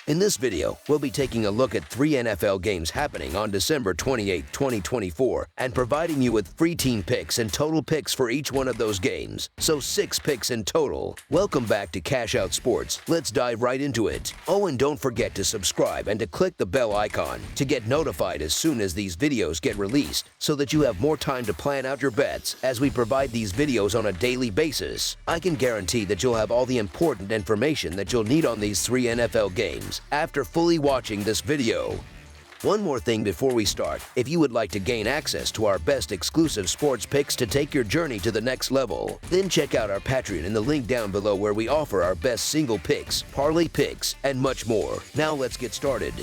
In this video, we'll be taking a look at 3 NFL games happening on December 28, 2024, and providing you with free team picks and total picks for each one of those games, so 6 picks in total. Welcome back to Cash Out Sports. Let's dive right into it. Oh, and don't forget to subscribe and to click the bell icon to get notified as soon as these videos get released, so that you have more time to plan out your bets as we provide these videos on a daily basis. I can guarantee that you'll have all the important information that you'll need on these 3 NFL games after fully watching this video. One more thing before we start: if you would like to gain access to our best exclusive sports picks to take your journey to the next level, then check out our Patreon in the link down below, where we offer our best single picks, parlay picks, and much more. Now let's get started.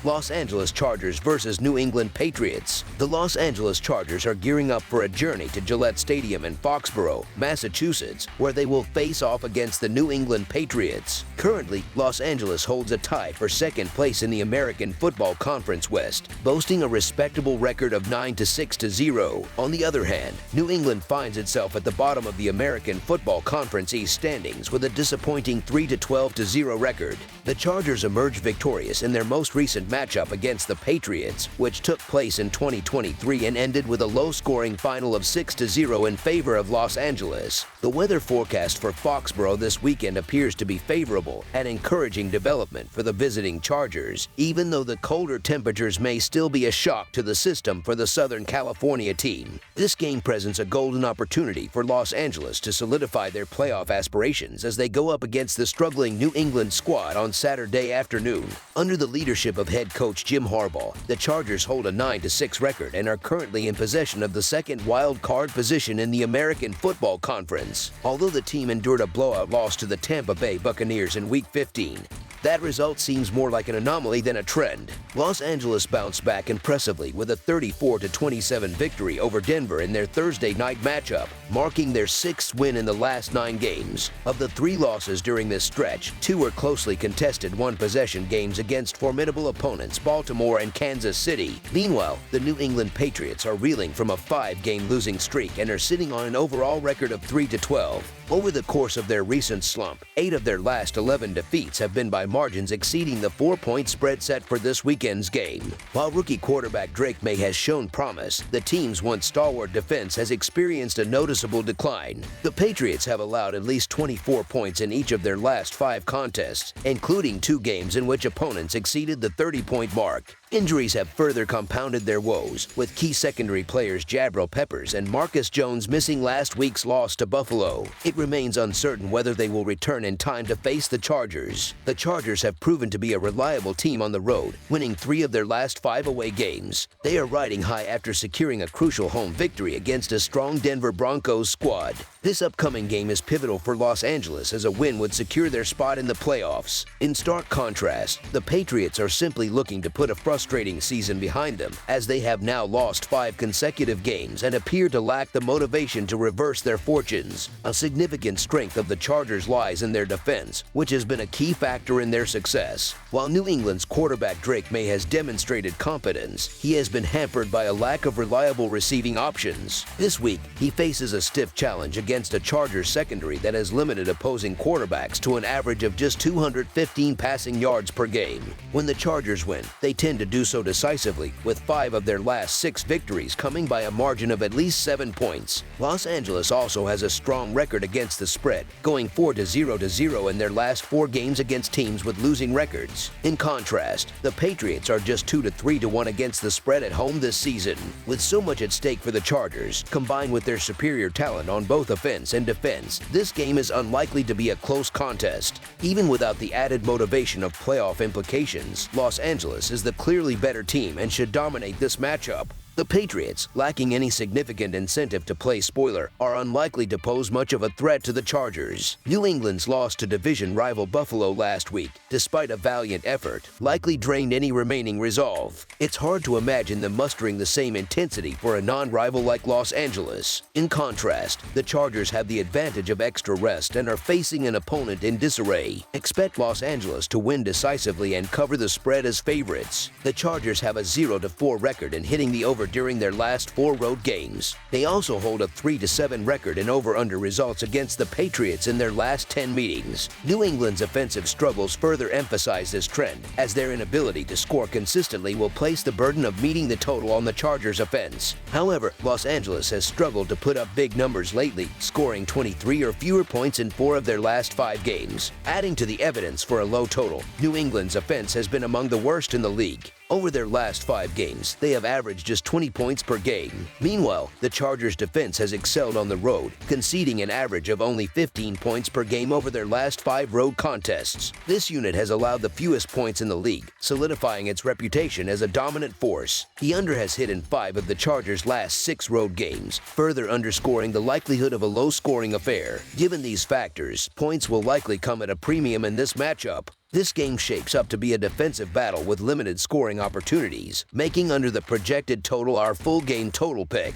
Los Angeles Chargers versus New England Patriots. The Los Angeles Chargers are gearing up for a journey to Gillette Stadium in Foxborough, Massachusetts, where they will face off against the New England Patriots. Currently, Los Angeles holds a tie for second place in the American Football Conference West, boasting a respectable record of 9-6-0. On the other hand, New England finds itself at the bottom of the American Football Conference East standings with a disappointing 3-12-0 record. The Chargers emerged victorious in their most recent matchup against the Patriots, which took place in 2023 and ended with a low-scoring final of 6-0 in favor of Los Angeles. The weather forecast for Foxborough this weekend appears to be favorable, an encouraging development for the visiting Chargers, even though the colder temperatures may still be a shock to the system for the Southern California team. This game presents a golden opportunity for Los Angeles to solidify their playoff aspirations as they go up against the struggling New England squad on Saturday afternoon. Under the leadership of head coach Jim Harbaugh, the Chargers hold a 9-6 record and are currently in possession of the second wild card position in the American Football Conference. Although the team endured a blowout loss to the Tampa Bay Buccaneers in Week 15, that result seems more like an anomaly than a trend. Los Angeles bounced back impressively with a 34-27 victory over Denver in their Thursday night matchup, marking their 6th win in the last 9 games. Of the 3 losses during this stretch, 2 were closely contested one-possession games against formidable opponents Baltimore and Kansas City. Meanwhile, the New England Patriots are reeling from a 5-game losing streak and are sitting on an overall record of 3-12. Over the course of their recent slump, 8 of their last 11 defeats have been by margins exceeding the 4-point spread set for this weekend's game. While rookie quarterback Drake May has shown promise, the team's once stalwart defense has experienced a noticeable decline. The Patriots have allowed at least 24 points in each of their last 5 contests, including 2 games in which opponents exceeded the 30-point mark. Injuries have further compounded their woes, with key secondary players Jabril Peppers and Marcus Jones missing last week's loss to Buffalo. It remains uncertain whether they will return in time to face the Chargers. The Chargers have proven to be a reliable team on the road, winning 3 of their last 5 away games. They are riding high after securing a crucial home victory against a strong Denver Broncos squad. This upcoming game is pivotal for Los Angeles, as a win would secure their spot in the playoffs. In stark contrast, the Patriots are simply looking to put a frustrating season behind them, as they have now lost 5 consecutive games and appear to lack the motivation to reverse their fortunes. A significant strength of the Chargers lies in their defense, which has been a key factor in their success. While New England's quarterback Drake May has demonstrated competence, he has been hampered by a lack of reliable receiving options. This week, he faces a stiff challenge against a Chargers secondary that has limited opposing quarterbacks to an average of just 215 passing yards per game. When the Chargers win, they tend to do so decisively, with 5 of their last 6 victories coming by a margin of at least 7 points. Los Angeles also has a strong record against the spread, going 4-0-0 in their last 4 games against teams with losing records. In contrast, the Patriots are just 2-3-1 against the spread at home this season. With so much at stake for the Chargers, combined with their superior talent on both offense and defense, this game is unlikely to be a close contest. Even without the added motivation of playoff implications, Los Angeles is the clearly better team and should dominate this matchup. The Patriots, lacking any significant incentive to play spoiler, are unlikely to pose much of a threat to the Chargers. New England's loss to division rival Buffalo last week, despite a valiant effort, likely drained any remaining resolve. It's hard to imagine them mustering the same intensity for a non-rival like Los Angeles. In contrast, the Chargers have the advantage of extra rest and are facing an opponent in disarray. Expect Los Angeles to win decisively and cover the spread as favorites. The Chargers have a 0-4 record in hitting the over covered during their last 4 road games. They also hold a 3-7 record in over-under results against the Patriots in their last 10 meetings. New England's offensive struggles further emphasize this trend, as their inability to score consistently will place the burden of meeting the total on the Chargers' offense. However, Los Angeles has struggled to put up big numbers lately, scoring 23 or fewer points in 4 of their last 5 games. Adding to the evidence for a low total, New England's offense has been among the worst in the league. Over their last 5 games, they have averaged just 20 points per game. Meanwhile, the Chargers' defense has excelled on the road, conceding an average of only 15 points per game over their last 5 road contests. This unit has allowed the fewest points in the league, solidifying its reputation as a dominant force. The under has hit in 5 of the Chargers' last 6 road games, further underscoring the likelihood of a low-scoring affair. Given these factors, points will likely come at a premium in this matchup. This game shapes up to be a defensive battle with limited scoring opportunities, making under the projected total our full game total pick.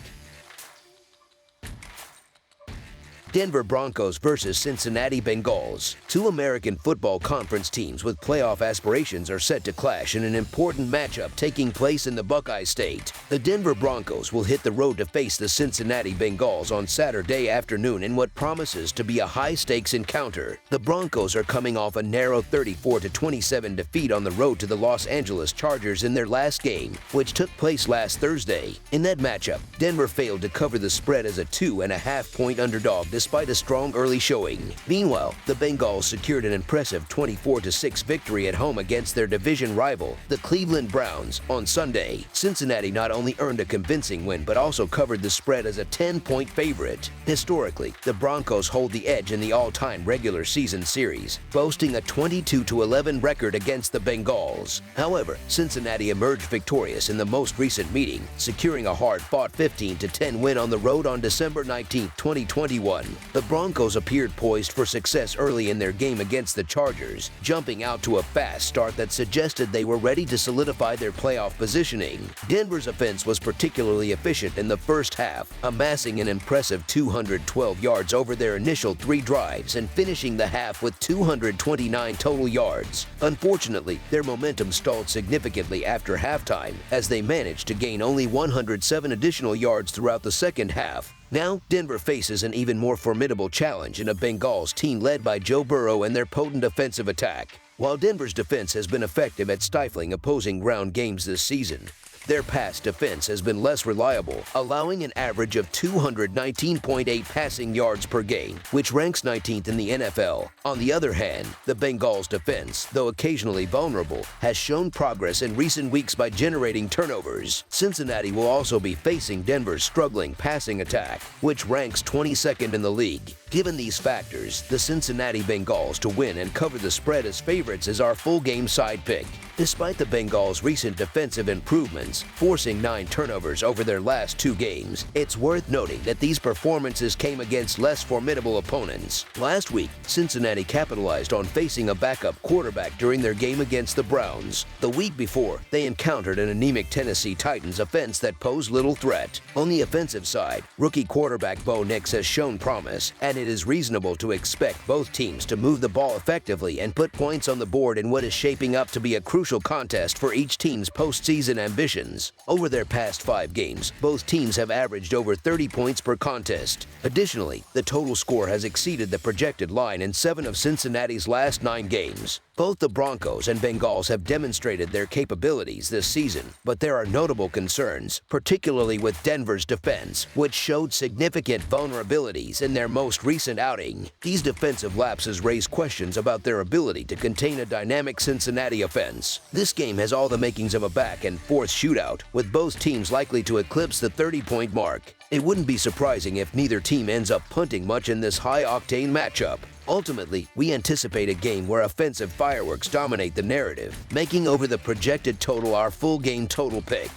Denver Broncos versus Cincinnati Bengals. 2 American Football Conference teams with playoff aspirations are set to clash in an important matchup taking place in the Buckeye State. The Denver Broncos will hit the road to face the Cincinnati Bengals on Saturday afternoon in what promises to be a high-stakes encounter. The Broncos are coming off a narrow 34-27 defeat on the road to the Los Angeles Chargers in their last game, which took place last Thursday. In that matchup, Denver failed to cover the spread as a 2.5-point underdog despite a strong early showing. Meanwhile, the Bengals secured an impressive 24-6 victory at home against their division rival, the Cleveland Browns, on Sunday. Cincinnati not only earned a convincing win but also covered the spread as a 10-point favorite. Historically, the Broncos hold the edge in the all-time regular season series, boasting a 22-11 record against the Bengals. However, Cincinnati emerged victorious in the most recent meeting, securing a hard-fought 15-10 win on the road on December 19, 2021. The Broncos appeared poised for success early in their game against the Chargers, jumping out to a fast start that suggested they were ready to solidify their playoff positioning. Denver's offense was particularly efficient in the first half, amassing an impressive 212 yards over their initial 3 drives and finishing the half with 229 total yards. Unfortunately, their momentum stalled significantly after halftime, as they managed to gain only 107 additional yards throughout the second half. Now, Denver faces an even more formidable challenge in a Bengals team led by Joe Burrow and their potent offensive attack. While Denver's defense has been effective at stifling opposing ground games this season, their pass defense has been less reliable, allowing an average of 219.8 passing yards per game, which ranks 19th in the NFL. On the other hand, the Bengals' defense, though occasionally vulnerable, has shown progress in recent weeks by generating turnovers. Cincinnati will also be facing Denver's struggling passing attack, which ranks 22nd in the league. Given these factors, the Cincinnati Bengals to win and cover the spread as favorites is our full game side pick. Despite the Bengals' recent defensive improvements, forcing 9 turnovers over their last 2 games, it's worth noting that these performances came against less formidable opponents. Last week, Cincinnati capitalized on facing a backup quarterback during their game against the Browns. The week before, they encountered an anemic Tennessee Titans offense that posed little threat. On the offensive side, rookie quarterback Bo Nix has shown promise, and it is reasonable to expect both teams to move the ball effectively and put points on the board in what is shaping up to be a crucial contest for each team's postseason ambitions. Over their past 5 games, both teams have averaged over 30 points per contest. Additionally, the total score has exceeded the projected line in 7 of Cincinnati's last 9 games. Both the Broncos and Bengals have demonstrated their capabilities this season, but there are notable concerns, particularly with Denver's defense, which showed significant vulnerabilities in their most recent outing. These defensive lapses raise questions about their ability to contain a dynamic Cincinnati offense. This game has all the makings of a back-and-forth shootout, with both teams likely to eclipse the 30-point mark. It wouldn't be surprising if neither team ends up punting much in this high-octane matchup. Ultimately, we anticipate a game where offensive fireworks dominate the narrative, making over the projected total our full game total pick.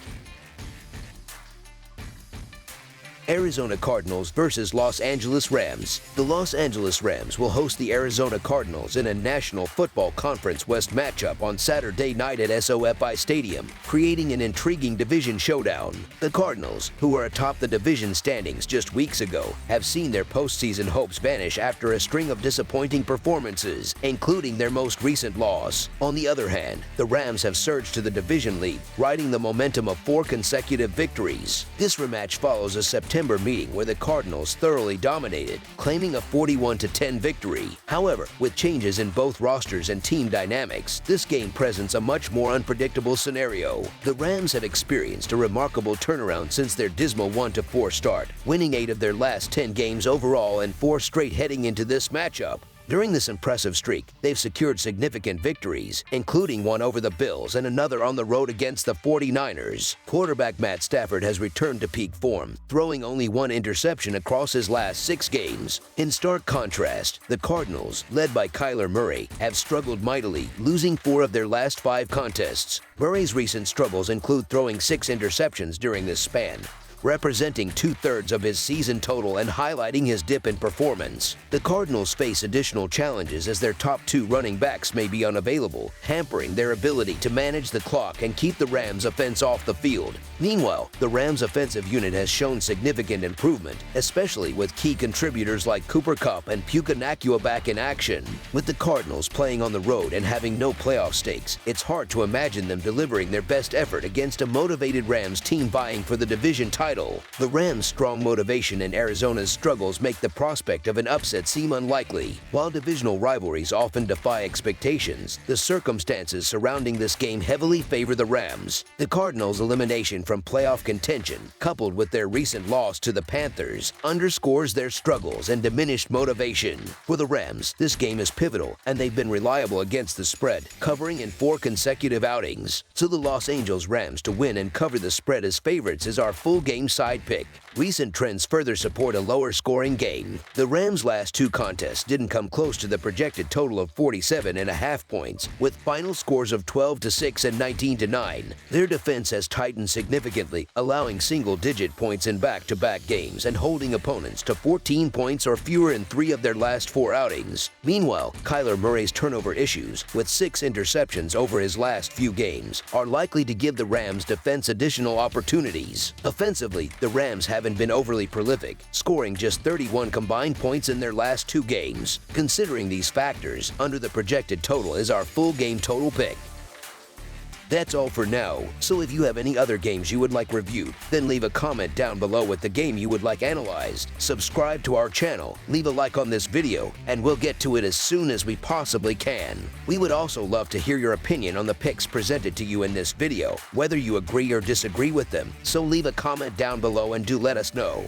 Arizona Cardinals versus Los Angeles Rams. The Los Angeles Rams will host the Arizona Cardinals in a National Football Conference West matchup on Saturday night at SoFi Stadium, creating an intriguing division showdown. The Cardinals, who were atop the division standings just weeks ago, have seen their postseason hopes vanish after a string of disappointing performances, including their most recent loss. On the other hand, the Rams have surged to the division lead, riding the momentum of 4 consecutive victories. This rematch follows a September meeting where the Cardinals thoroughly dominated, claiming a 41-10 victory. However, with changes in both rosters and team dynamics, this game presents a much more unpredictable scenario. The Rams have experienced a remarkable turnaround since their dismal 1-4 start, winning 8 of their last 10 games overall and 4 straight heading into this matchup. During this impressive streak, they've secured significant victories, including one over the Bills and another on the road against the 49ers. Quarterback Matt Stafford has returned to peak form, throwing only 1 interception across his last 6 games. In stark contrast, the Cardinals, led by Kyler Murray, have struggled mightily, losing 4 of their last 5 contests. Murray's recent struggles include throwing 6 interceptions during this span, representing 2/3 of his season total and highlighting his dip in performance. The Cardinals face additional challenges as their top 2 running backs may be unavailable, hampering their ability to manage the clock and keep the Rams' offense off the field. Meanwhile, the Rams' offensive unit has shown significant improvement, especially with key contributors like Cooper Kupp and Puka Nacua back in action. With the Cardinals playing on the road and having no playoff stakes, it's hard to imagine them delivering their best effort against a motivated Rams team vying for the division title. The Rams' strong motivation and Arizona's struggles make the prospect of an upset seem unlikely. While divisional rivalries often defy expectations, the circumstances surrounding this game heavily favor the Rams. The Cardinals' elimination from playoff contention, coupled with their recent loss to the Panthers, underscores their struggles and diminished motivation. For the Rams, this game is pivotal, and they've been reliable against the spread, covering in 4 consecutive outings. So the Los Angeles Rams to win and cover the spread as favorites is our full game side pick. Recent trends further support a lower scoring game. The Rams' last 2 contests didn't come close to the projected total of 47.5 points, with final scores of 12-6 and 19-9. Their defense has tightened significantly, allowing single-digit points in back-to-back games and holding opponents to 14 points or fewer in 3 of their last 4 outings. Meanwhile, Kyler Murray's turnover issues, with 6 interceptions over his last few games, are likely to give the Rams' defense additional opportunities. Offensively, the Rams haven't been overly prolific, scoring just 31 combined points in their last 2 games. Considering these factors, under the projected total is our full game total pick. That's all for now, so if you have any other games you would like reviewed, then leave a comment down below with the game you would like analyzed. Subscribe to our channel, leave a like on this video, and we'll get to it as soon as we possibly can. We would also love to hear your opinion on the picks presented to you in this video, whether you agree or disagree with them, so leave a comment down below and do let us know.